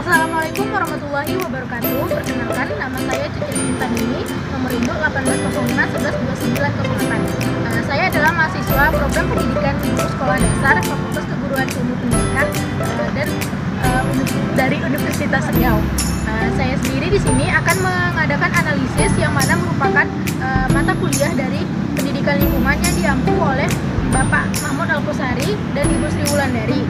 Assalamualaikum warahmatullahi wabarakatuh. Perkenalkan, nama saya Cici Intanini, nomor induk 1805 112908. Saya adalah mahasiswa program pendidikan guru sekolah dasar Fakultas Keguruan Ilmu Pendidikan dan dari Universitas Riau. Saya sendiri di sini akan mengadakan analisis yang mana merupakan mata kuliah dari pendidikan lingkungan yang diampu oleh Bapak Mahmud Al-Qusari dan Ibu Sri Wulandari.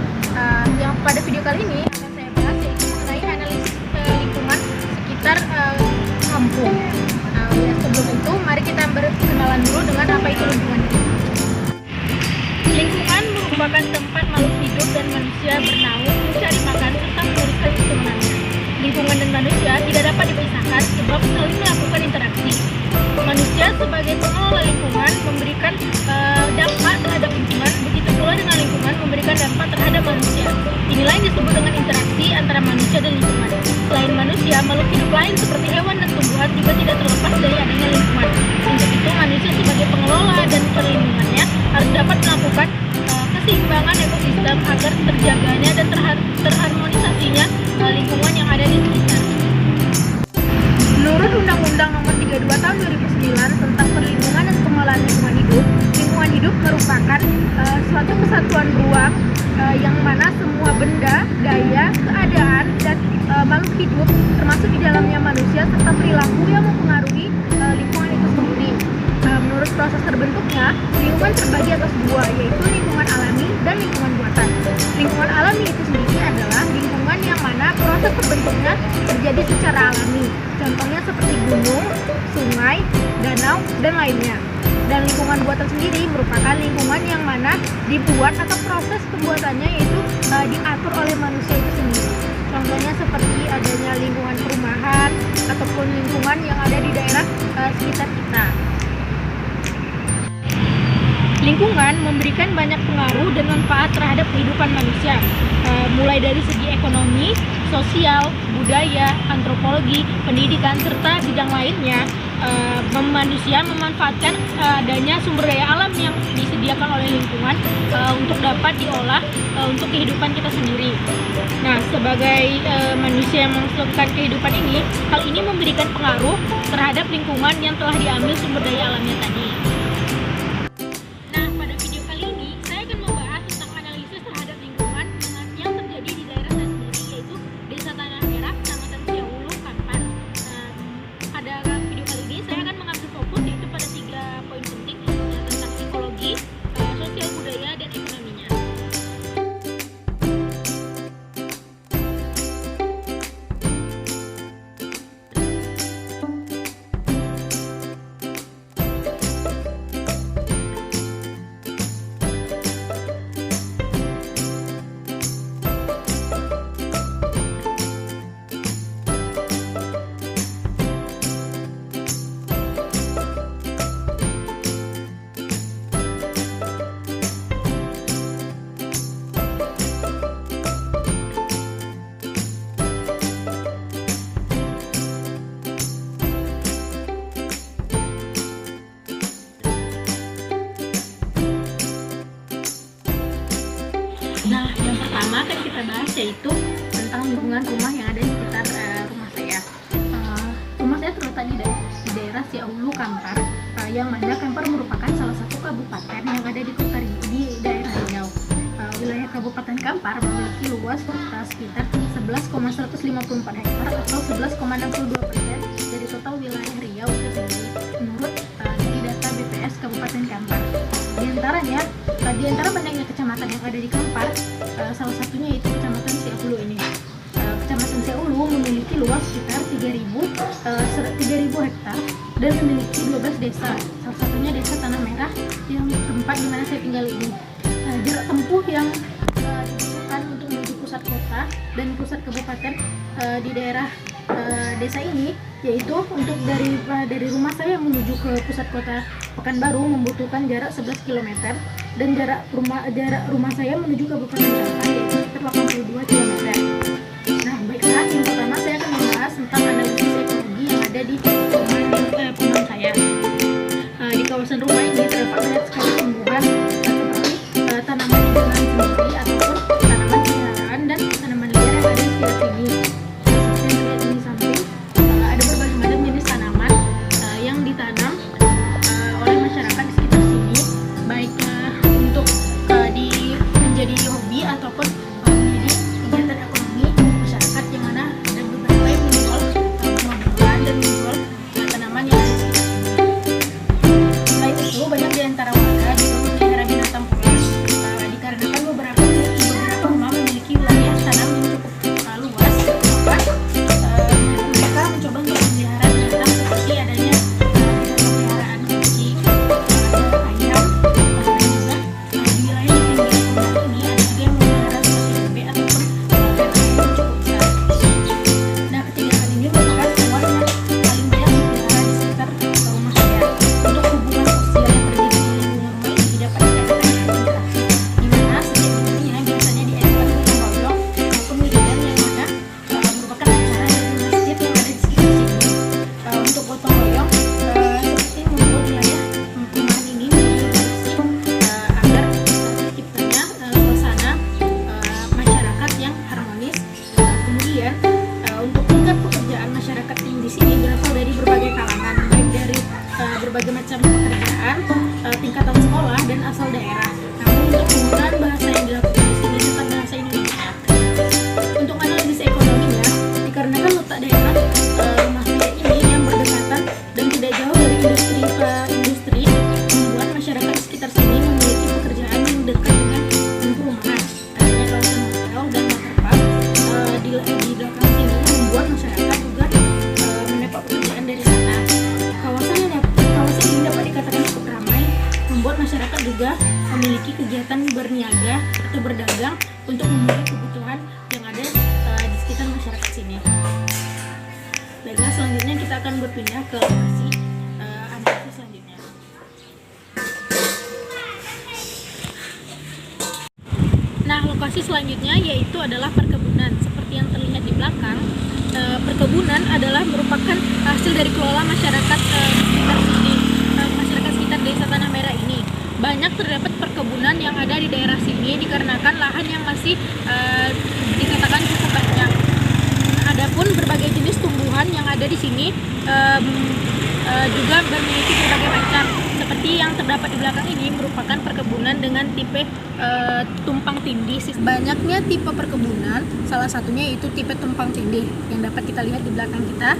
Yang pada video kali ini akan saya bahas yaitu mengenai analisis lingkungan sekitar kampung. Sebelum itu, mari kita berkenalan dulu dengan apa itu lingkungan. Lingkungan merupakan tempat makhluk hidup dan manusia bernaung, mencari makan, serta menguruskan lingkungannya. Lingkungan dan manusia tidak dapat dipisahkan sebab saling melakukan interaksi. Manusia sebagai pengelola lingkungan memberikan dampak terhadap lingkungan, begitu pula dengan lingkungan memberikan dampak terhadap manusia. Inilah yang disebut dengan interaksi antara manusia dan lingkungan. Selain manusia, makhluk hidup lain seperti hewan dan tumbuhan juga tidak terlepas dari adanya lingkungan. Untuk itu, manusia sebagai pengelola dan perlindungannya harus dapat melakukan keseimbangan ekosistem agar terjaganya dan terharmonisasinya lingkungan yang ada di sekitar. Menurut Undang-Undang Nomor 32 Tahun 2009 tentang Perlindungan dan Pengelolaan Lingkungan Hidup merupakan suatu kesatuan ruang yang mana semua benda, daya, keadaan, dan makhluk hidup termasuk di dalamnya manusia serta perilaku yang mempengaruhi lingkungan itu sendiri. Menurut proses terbentuknya, lingkungan terbagi atas dua, yaitu lingkungan alami dan lingkungan buatan. Lingkungan alami itu sendiri adalah lingkungan yang mana proses terbentuknya terjadi secara alami. Contohnya seperti gunung, sungai, danau, dan lainnya. Dan lingkungan buatan sendiri merupakan lingkungan yang mana dibuat atau proses pembuatannya yaitu diatur oleh manusia itu sendiri. Contohnya seperti adanya lingkungan perumahan ataupun lingkungan yang ada di daerah sekitar kita. Lingkungan memberikan banyak pengaruh dan manfaat terhadap kehidupan manusia, mulai dari segi ekonomi, sosial, budaya, antropologi, pendidikan, serta bidang lainnya. Manusia memanfaatkan adanya sumber daya alam yang disediakan oleh lingkungan untuk dapat diolah untuk kehidupan kita sendiri. Nah, sebagai manusia yang melakukan kehidupan ini, hal ini memberikan pengaruh terhadap lingkungan yang telah diambil sumber daya alamnya tadi. Nah, yang pertama akan kita bahas yaitu tentang lingkungan rumah yang ada di sekitar rumah saya. Rumah saya terletak di daerah Siaulu, Kampar, yang mana Kampar merupakan salah satu kabupaten yang ada di daerah Riau. Wilayah Kabupaten Kampar memiliki luas sekitar 11,154 hektar atau 11,62% dari total wilayah Riau itu sendiri menurut dari data BPS Kabupaten Kampar. Di antara banyaknya kecamatan yang ada di Kampar, salah satunya yaitu Kecamatan Siaulu ini. Kecamatan Siaulu memiliki luas sekitar 3.000 hektar dan memiliki 12 desa. Salah satunya Desa Tanah Merah yang tempat di mana saya tinggal ini. Jarak tempuh yang dibutuhkan untuk menuju pusat kota dan pusat kabupaten di daerah desa ini, yaitu untuk dari rumah saya menuju ke pusat kota Pekanbaru membutuhkan jarak 11 km dan jarak rumah saya menuju Kabupaten Kampar yaitu sekitar 82 km. Nah, baiklah, yang pertama saya akan membahas tentang analisis ekologi yang ada di perumahan saya. Di kawasan rumah ini terdapat banyak sekali tumbuhan seperti tanaman hidangan sendiri ataupun tanaman peliharaan dan tanaman liar yang ada di sekitar sini. berniaga atau berdagang untuk memenuhi kebutuhan yang ada di sekitar masyarakat sini. Baiklah, selanjutnya kita akan berpindah ke lokasi analisis selanjutnya. Nah, lokasi selanjutnya yaitu adalah perkebunan. Seperti yang terlihat di belakang, perkebunan adalah merupakan hasil dari kelola masyarakat sekitar sini, masyarakat sekitar Desa Tanah Merah ini. Banyak terdapat perkebunan yang ada di daerah sini dikarenakan lahan yang masih dikatakan cukup banyak. Adapun berbagai jenis tumbuhan yang ada di sini juga memiliki berbagai macam. Seperti yang terdapat di belakang ini merupakan perkebunan dengan tipe tumpang tindih. Banyaknya tipe perkebunan, salah satunya yaitu tipe tumpang tindih yang dapat kita lihat di belakang kita,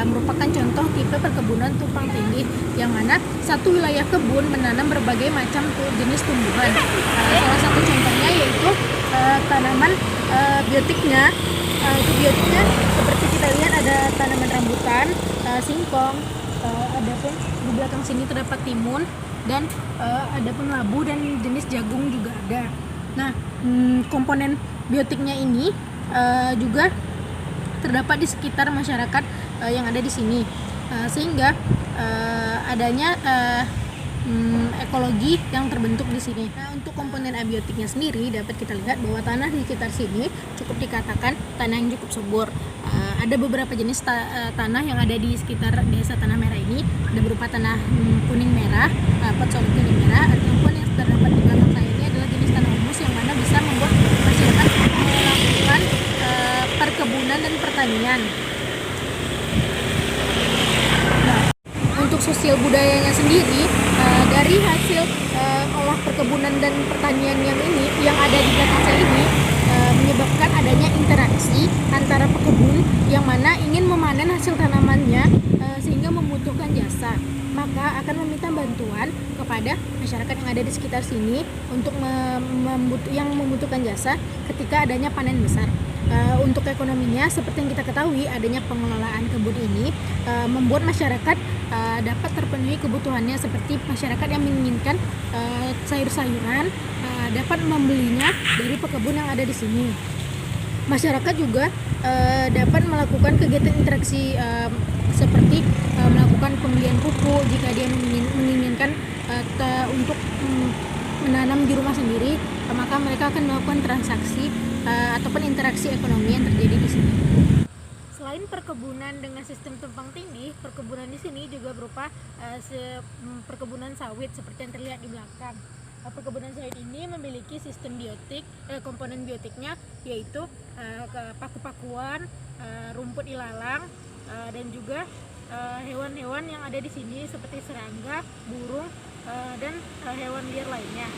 merupakan contoh tipe perkebunan tumpang tindih yang mana satu wilayah kebun menanam berbagai macam jenis tumbuhan. Salah satu contohnya yaitu tanaman biotiknya. Itu biotiknya seperti kita lihat ada tanaman rambutan, singkong, ada pun di belakang sini terdapat timun, dan ada pun labu dan jenis jagung juga ada. Nah, komponen biotiknya ini juga terdapat di sekitar masyarakat yang ada di sini, sehingga adanya ekologi yang terbentuk di sini. Nah, untuk komponen abiotiknya sendiri dapat kita lihat bahwa tanah di sekitar sini cukup dikatakan tanah yang cukup subur. Ada beberapa jenis tanah yang ada di sekitar Desa Tanah Merah ini, ada berupa tanah kuning merah, potsolid kuning merah, ataupun yang terdapat di belakang saya ini adalah jenis tanah humus yang mana bisa membuat masyarakat melakukan perkebunan dan pertanian. Untuk sosial budayanya sendiri, dari hasil olah perkebunan dan pertanian yang ada di belakang saya ini menyebabkan adanya interaksi antara pekebun yang mana ingin memanen hasil tanamannya sehingga membutuhkan jasa, maka akan meminta bantuan kepada masyarakat yang ada di sekitar sini untuk yang membutuhkan jasa ketika adanya panen besar. Untuk ekonominya, seperti yang kita ketahui, adanya pengelolaan kebun ini membuat masyarakat dapat terpenuhi kebutuhannya, seperti masyarakat yang menginginkan sayur-sayuran dapat membelinya dari pekebun yang ada di sini. Masyarakat juga dapat melakukan kegiatan interaksi seperti melakukan pembelian pupuk jika dia menginginkan untuk menanam di rumah sendiri, maka mereka akan melakukan transaksi ataupun interaksi ekonomi yang terjadi di sini. Selain perkebunan dengan sistem tumpang tindih, perkebunan di sini juga berupa perkebunan sawit seperti yang terlihat di belakang. Perkebunan sawit ini memiliki sistem biotik, komponen biotiknya yaitu paku-pakuan, rumput ilalang, dan juga hewan-hewan yang ada di sini seperti serangga, burung, dan hewan liar lainnya.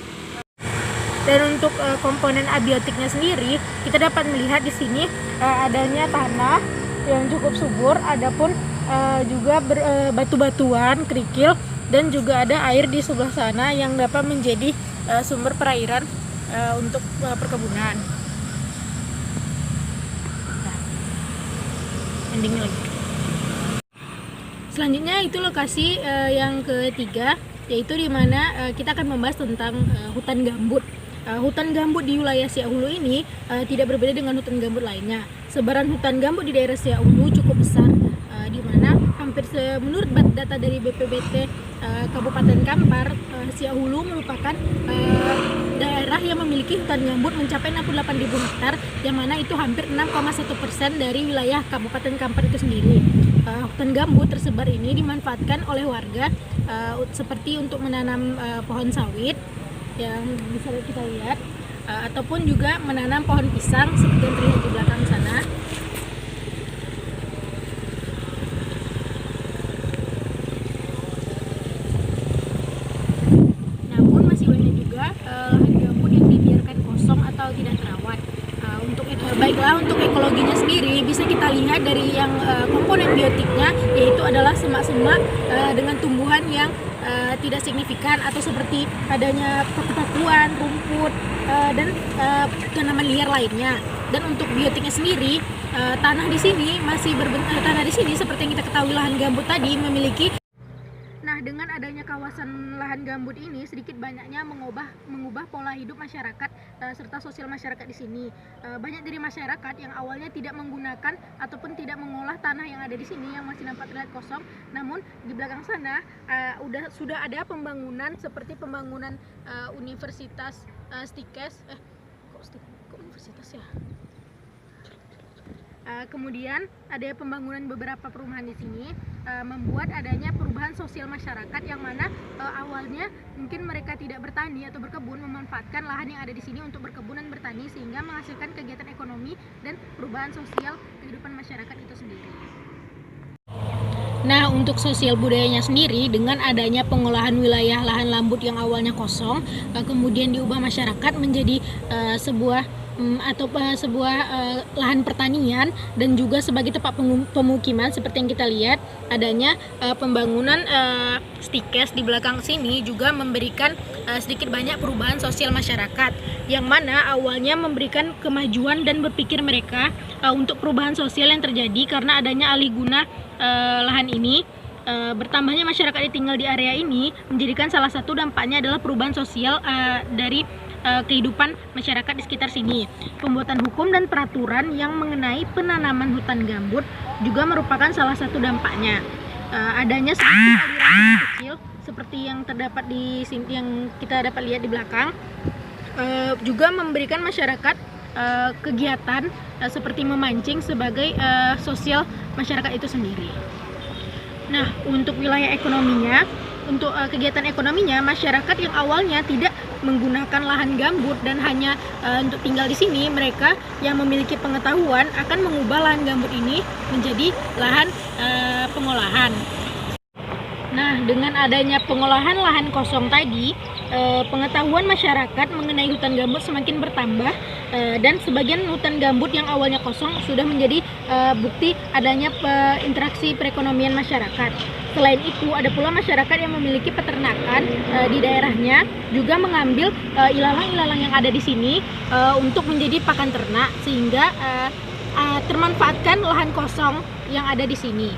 Dan untuk komponen abiotiknya sendiri, kita dapat melihat di sini adanya tanah yang cukup subur, adapun juga batu-batuan, kerikil, dan juga ada air di sebelah sana yang dapat menjadi sumber perairan untuk perkebunan. Nah, endingnya lagi. Selanjutnya itu lokasi yang ketiga, yaitu di mana kita akan membahas tentang hutan gambut. Hutan gambut di wilayah Siak Hulu ini tidak berbeda dengan hutan gambut lainnya. Sebaran hutan gambut di daerah Siak Hulu cukup besar, di mana hampir menurut data dari BPBT Kabupaten Kampar, Siak Hulu merupakan daerah yang memiliki hutan gambut mencapai 68.000 hektar, yang mana itu hampir 6,1% dari wilayah Kabupaten Kampar itu sendiri. Hutan gambut tersebar ini dimanfaatkan oleh warga seperti untuk menanam pohon sawit yang bisa kita lihat, ataupun juga menanam pohon pisang seperti yang terlihat di belakang sana. Namun masih banyak juga lahan gambut yang dibiarkan kosong atau tidak terawat. Baiklah, untuk ekologinya sendiri bisa kita lihat dari yang komponen biotiknya, yaitu adalah semak-semak dengan tumbuhan yang tidak signifikan atau seperti adanya paku-pakuan, rumput, dan tanaman liar lainnya. Dan untuk biotiknya sendiri, tanah di sini seperti yang kita ketahui lahan gambut tadi memiliki. Nah, Nah, dengan adanya kawasan lahan gambut ini sedikit banyaknya mengubah pola hidup masyarakat serta sosial masyarakat di sini. Banyak dari masyarakat yang awalnya tidak menggunakan ataupun tidak mengolah tanah yang ada di sini yang masih nampak terlihat kosong. Namun di belakang sana sudah ada pembangunan seperti pembangunan Universitas Stikes. Kok universitas ya? Kemudian ada pembangunan beberapa perumahan di sini, membuat adanya perubahan sosial masyarakat yang mana awalnya mungkin mereka tidak bertani atau berkebun, memanfaatkan lahan yang ada di sini untuk berkebun dan bertani sehingga menghasilkan kegiatan ekonomi dan perubahan sosial kehidupan masyarakat itu sendiri. Nah, untuk sosial budayanya sendiri, dengan adanya pengolahan wilayah lahan gambut yang awalnya kosong, kemudian diubah masyarakat menjadi sebuah lahan pertanian dan juga sebagai tempat pemukiman seperti yang kita lihat adanya pembangunan Stikes di belakang sini juga memberikan sedikit banyak perubahan sosial masyarakat yang mana awalnya memberikan kemajuan dan berpikir mereka untuk perubahan sosial yang terjadi karena adanya alih guna lahan ini. Bertambahnya masyarakat yang tinggal di area ini menjadikan salah satu dampaknya adalah perubahan sosial dari kehidupan masyarakat di sekitar sini. Pembuatan hukum dan peraturan yang mengenai penanaman hutan gambut juga merupakan salah satu dampaknya. Adanya sedikit aliran kecil seperti yang terdapat di sini yang kita dapat lihat di belakang juga memberikan masyarakat kegiatan seperti memancing sebagai sosial masyarakat itu sendiri. Nah, untuk wilayah ekonominya, untuk kegiatan ekonominya, masyarakat yang awalnya tidak menggunakan lahan gambut dan hanya untuk tinggal di sini, mereka yang memiliki pengetahuan akan mengubah lahan gambut ini menjadi lahan pengolahan. Nah, dengan adanya pengolahan lahan kosong tadi, pengetahuan masyarakat mengenai hutan gambut semakin bertambah dan sebagian hutan gambut yang awalnya kosong sudah menjadi bukti adanya interaksi perekonomian masyarakat. Selain itu, ada pula masyarakat yang memiliki peternakan di daerahnya juga mengambil ilalang-ilalang yang ada di sini untuk menjadi pakan ternak sehingga termanfaatkan lahan kosong yang ada di sini.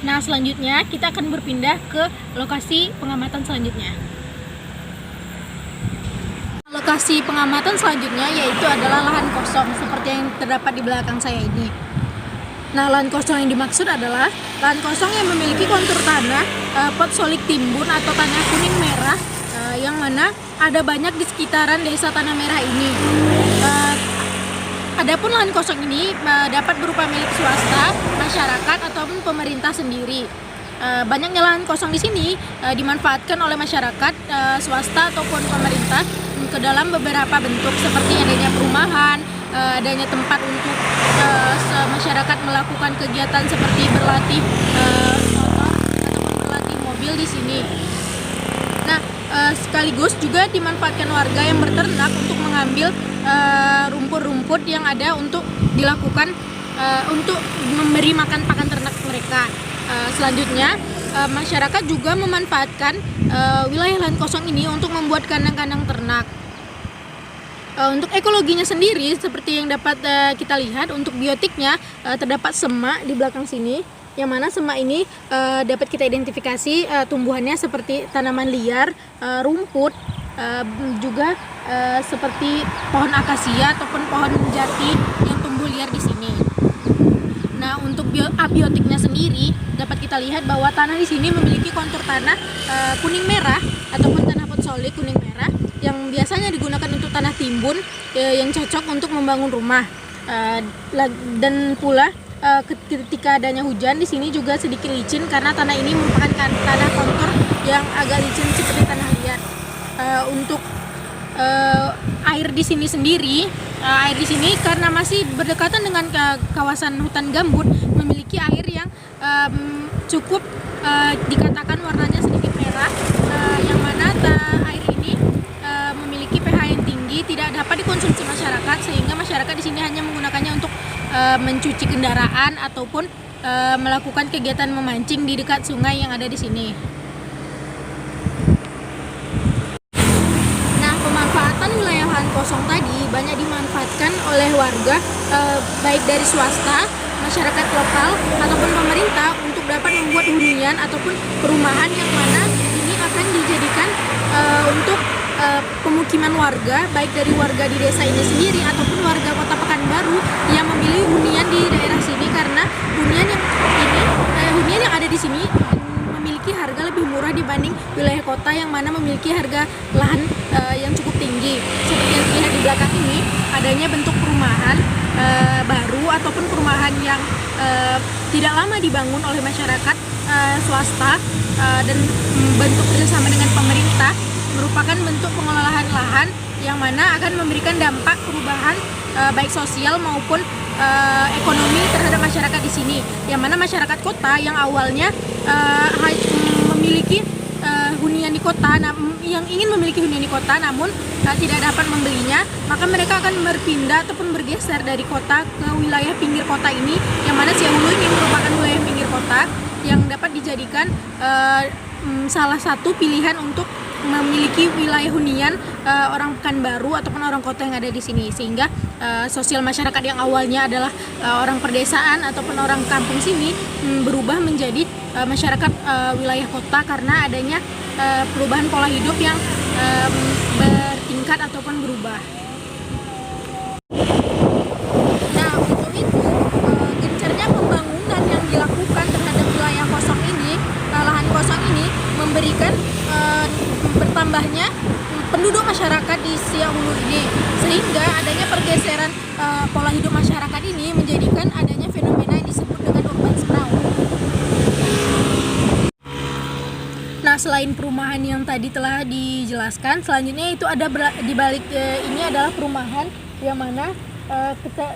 Nah, selanjutnya kita akan berpindah ke lokasi pengamatan selanjutnya. Lokasi pengamatan selanjutnya yaitu adalah lahan kosong seperti yang terdapat di belakang saya ini. Nah, lahan kosong yang dimaksud adalah lahan kosong yang memiliki kontur tanah potsolik timbun atau tanah kuning merah yang mana ada banyak di sekitaran desa Tanah Merah ini. Adapun lahan kosong ini dapat berupa milik swasta, masyarakat ataupun pemerintah sendiri. Banyaknya lahan kosong di sini dimanfaatkan oleh masyarakat, swasta ataupun pemerintah ke dalam beberapa bentuk seperti adanya perumahan, adanya tempat untuk masyarakat melakukan kegiatan seperti berlatih motor ataupun berlatih mobil di sini. Nah, sekaligus juga dimanfaatkan warga yang berternak untuk mengambil rumput-rumput yang ada untuk dilakukan untuk memberi makan pakan ternak mereka. Selanjutnya, masyarakat juga memanfaatkan wilayah lahan kosong ini untuk membuat kandang-kandang ternak. Untuk ekologinya sendiri, seperti yang dapat kita lihat, untuk biotiknya terdapat semak di belakang sini, yang mana semak ini dapat kita identifikasi tumbuhannya seperti tanaman liar, rumput, juga seperti pohon akasia ataupun pohon jati yang tumbuh liar di sini. Nah, untuk abiotiknya sendiri dapat kita lihat bahwa tanah di sini memiliki kontur tanah kuning merah ataupun tanah potsolik kuning merah yang biasanya digunakan untuk tanah timbun yang cocok untuk membangun rumah. Dan pula ketika adanya hujan di sini juga sedikit licin karena tanah ini merupakan tanah kontur yang agak licin seperti tanah liat. Untuk air di sini sendiri, air di sini karena masih berdekatan dengan kawasan hutan gambut memiliki air yang cukup dikatakan warnanya sedikit merah, yang mana air ini memiliki pH yang tinggi, tidak dapat dikonsumsi masyarakat sehingga masyarakat di sini hanya menggunakannya untuk mencuci kendaraan ataupun melakukan kegiatan memancing di dekat sungai yang ada di sini. Kosong tadi banyak dimanfaatkan oleh warga baik dari swasta masyarakat lokal ataupun pemerintah untuk dapat membuat hunian ataupun perumahan yang mana ini akan dijadikan untuk pemukiman warga, baik dari warga di desa ini sendiri ataupun warga Kota Pekanbaru yang memilih hunian di daerah sini, karena hunian yang ada di sini memiliki harga lebih murah dibanding wilayah kota yang mana memiliki harga lahan yang cukup tinggi. Seperti yang terlihat di belakang ini, adanya bentuk perumahan baru ataupun perumahan yang tidak lama dibangun oleh masyarakat swasta dan bentuk kerjasama dengan pemerintah, merupakan bentuk pengelolaan lahan yang mana akan memberikan dampak perubahan baik sosial maupun ekonomi terhadap masyarakat di sini. Yang mana masyarakat kota yang awalnya memiliki hunian di kota, yang ingin memiliki hunian di kota namun tidak dapat membelinya, maka mereka akan berpindah ataupun bergeser dari kota ke wilayah pinggir kota ini, yang mana Siahulu ini merupakan wilayah pinggir kota yang dapat dijadikan salah satu pilihan untuk memiliki wilayah hunian orang Pekanbaru ataupun orang kota yang ada di sini, sehingga sosial masyarakat yang awalnya adalah orang perdesaan ataupun orang kampung sini berubah menjadi masyarakat wilayah kota karena adanya perubahan pola hidup yang bertingkat ataupun berubah. Nah, untuk itu gencarnya pembangunan yang dilakukan terhadap wilayah kosong ini, lahan kosong ini memberikan bertambahnya penduduk masyarakat di Siahulu ini, sehingga adanya pergeseran pola hidup masyarakat ini menjadikan adanya fenomena yang disebut dengan urban sprawl. Nah, selain perumahan yang tadi telah dijelaskan, selanjutnya itu ada di balik ini adalah perumahan yang mana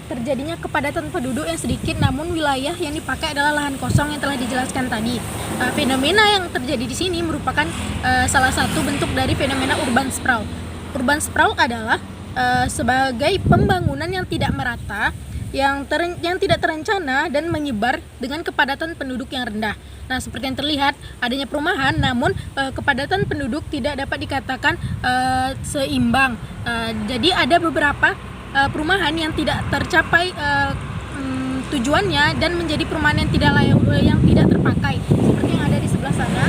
terjadinya kepadatan penduduk yang sedikit, namun wilayah yang dipakai adalah lahan kosong yang telah dijelaskan tadi. Fenomena yang terjadi di sini merupakan salah satu bentuk dari fenomena urban sprawl. Urban sprawl adalah sebagai pembangunan yang tidak merata, yang tidak terencana dan menyebar dengan kepadatan penduduk yang rendah. Nah, seperti yang terlihat adanya perumahan, namun kepadatan penduduk tidak dapat dikatakan seimbang. Jadi ada beberapa perumahan yang tidak tercapai tujuannya dan menjadi perumahan yang tidak layak, yang tidak terpakai, seperti yang ada di sebelah sana.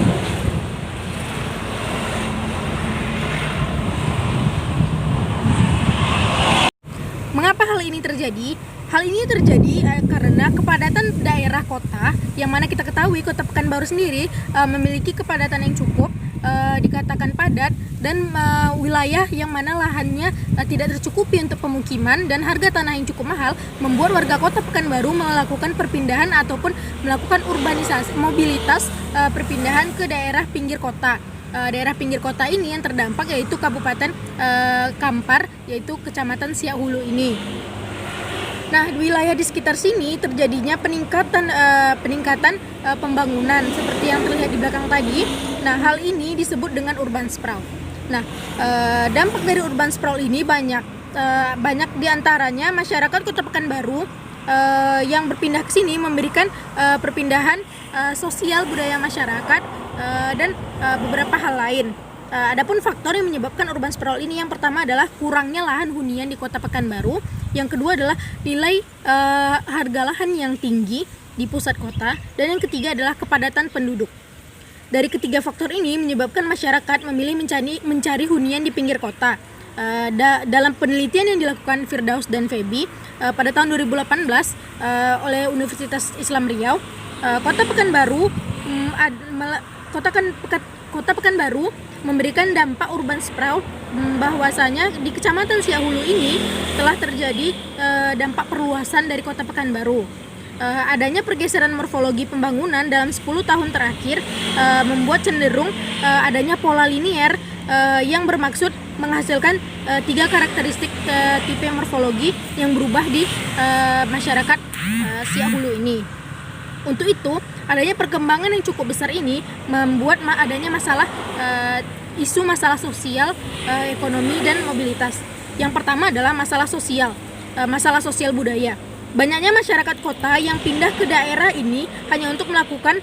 Mengapa hal ini terjadi? Hal ini terjadi karena kepadatan daerah kota, yang mana kita ketahui Kota Pekanbaru sendiri memiliki kepadatan yang cukup, dikatakan padat, dan wilayah yang mana lahannya tidak tercukupi untuk pemukiman dan harga tanah yang cukup mahal, membuat warga Kota Pekanbaru melakukan perpindahan ataupun melakukan urbanisasi, mobilitas perpindahan ke daerah pinggir kota. Daerah pinggir kota ini yang terdampak yaitu Kabupaten Kampar, yaitu Kecamatan Siahulu ini. Nah, wilayah di sekitar sini terjadinya peningkatan pembangunan seperti yang terlihat di belakang tadi. Nah, hal ini disebut dengan urban sprawl. Nah, dampak dari urban sprawl ini banyak diantaranya masyarakat Kota Pekanbaru yang berpindah ke sini memberikan perpindahan sosial budaya masyarakat dan beberapa hal lain. Adapun faktor yang menyebabkan urban sprawl ini, yang pertama adalah kurangnya lahan hunian di Kota Pekanbaru. Yang kedua adalah nilai harga lahan yang tinggi di pusat kota, dan yang ketiga adalah kepadatan penduduk. Dari ketiga faktor ini menyebabkan masyarakat memilih mencari hunian di pinggir kota. Dalam penelitian yang dilakukan Firdaus dan Feby pada tahun 2018 oleh Universitas Islam Riau, Kota Pekanbaru memberikan dampak urban sprawl, bahwasanya di Kecamatan Siahulu ini telah terjadi dampak perluasan dari Kota Pekanbaru. Adanya pergeseran morfologi pembangunan dalam 10 tahun terakhir membuat cenderung adanya pola linier yang bermaksud menghasilkan 3 karakteristik tipe morfologi yang berubah di masyarakat Siahulu ini. Untuk itu, adanya perkembangan yang cukup besar ini membuat adanya isu masalah sosial, ekonomi, dan mobilitas. Yang pertama adalah masalah sosial budaya. Banyaknya masyarakat kota yang pindah ke daerah ini hanya untuk melakukan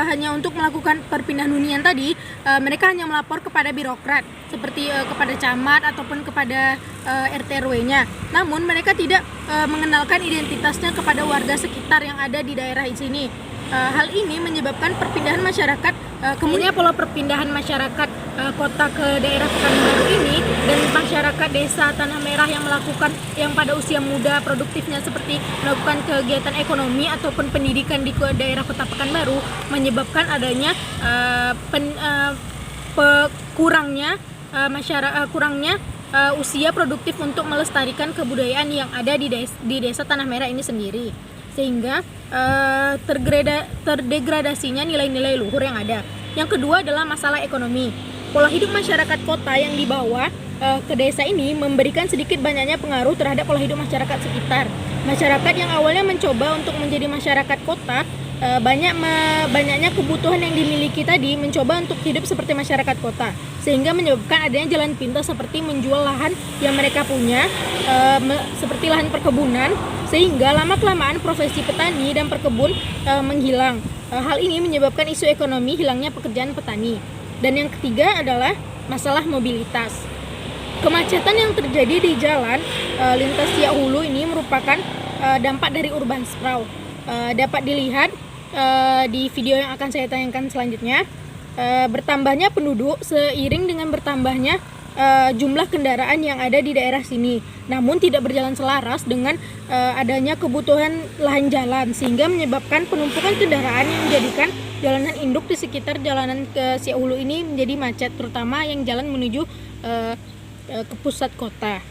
hanya untuk melakukan perpindahan hunian tadi, mereka hanya melapor kepada birokrat seperti kepada camat ataupun kepada RT RW-nya. Namun mereka tidak mengenalkan identitasnya kepada warga sekitar yang ada di daerah sini. Hal ini menyebabkan perpindahan masyarakat, kemudian pola perpindahan masyarakat kota ke daerah Pekanbaru ini dan masyarakat desa Tanah Merah yang pada usia muda produktifnya seperti melakukan kegiatan ekonomi ataupun pendidikan di daerah kota Pekanbaru menyebabkan adanya kurangnya usia produktif untuk melestarikan kebudayaan yang ada di desa Tanah Merah ini sendiri, sehingga terdegradasinya nilai-nilai luhur yang ada. Yang kedua adalah masalah ekonomi. Pola hidup masyarakat kota yang dibawa ke desa ini memberikan sedikit banyaknya pengaruh terhadap pola hidup masyarakat sekitar. Masyarakat yang awalnya mencoba untuk menjadi masyarakat kota, banyaknya kebutuhan yang dimiliki tadi mencoba untuk hidup seperti masyarakat kota, sehingga menyebabkan adanya jalan pintas seperti menjual lahan yang mereka punya, seperti lahan perkebunan, sehingga lama-kelamaan profesi petani dan perkebun menghilang. Hal ini menyebabkan isu ekonomi, hilangnya pekerjaan petani. Dan yang ketiga adalah masalah mobilitas. Kemacetan yang terjadi di jalan lintas Siak Hulu ini merupakan dampak dari urban sprawl. Dapat dilihat di video yang akan saya tayangkan selanjutnya. Bertambahnya penduduk seiring dengan bertambahnya jumlah kendaraan yang ada di daerah sini, namun tidak berjalan selaras dengan adanya kebutuhan lahan jalan, sehingga menyebabkan penumpukan kendaraan yang menjadikan jalanan induk di sekitar jalanan ke Siak Hulu ini menjadi macet, terutama yang jalan menuju ke pusat kota.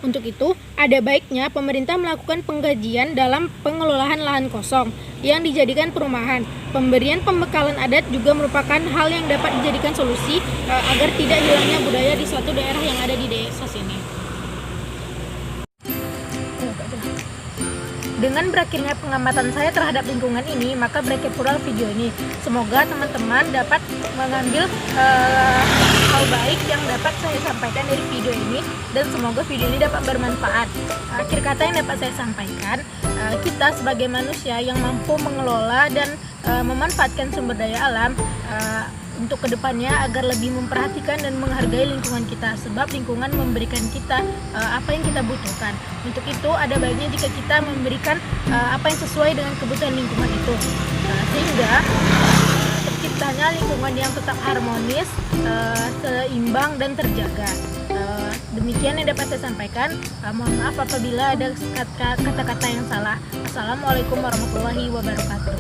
Untuk itu, ada baiknya pemerintah melakukan pengkajian dalam pengelolaan lahan kosong yang dijadikan perumahan. Pemberian pembekalan adat juga merupakan hal yang dapat dijadikan solusi agar tidak hilangnya budaya di suatu daerah yang ada di desa sini. Dengan berakhirnya pengamatan saya terhadap lingkungan ini, maka berakhir pula video ini. Semoga teman-teman dapat mengambil hal baik yang dapat saya sampaikan dari video ini, dan semoga video ini dapat bermanfaat. Akhir kata yang dapat saya sampaikan, kita sebagai manusia yang mampu mengelola dan memanfaatkan sumber daya alam untuk kedepannya agar lebih memperhatikan dan menghargai lingkungan kita, sebab lingkungan memberikan kita apa yang kita butuhkan. Untuk itu ada baiknya jika kita memberikan apa yang sesuai dengan kebutuhan lingkungan itu, sehingga terciptanya lingkungan yang tetap harmonis, seimbang dan terjaga. Demikian yang dapat saya sampaikan. Mohon maaf apabila ada kata-kata yang salah. Assalamualaikum warahmatullahi wabarakatuh.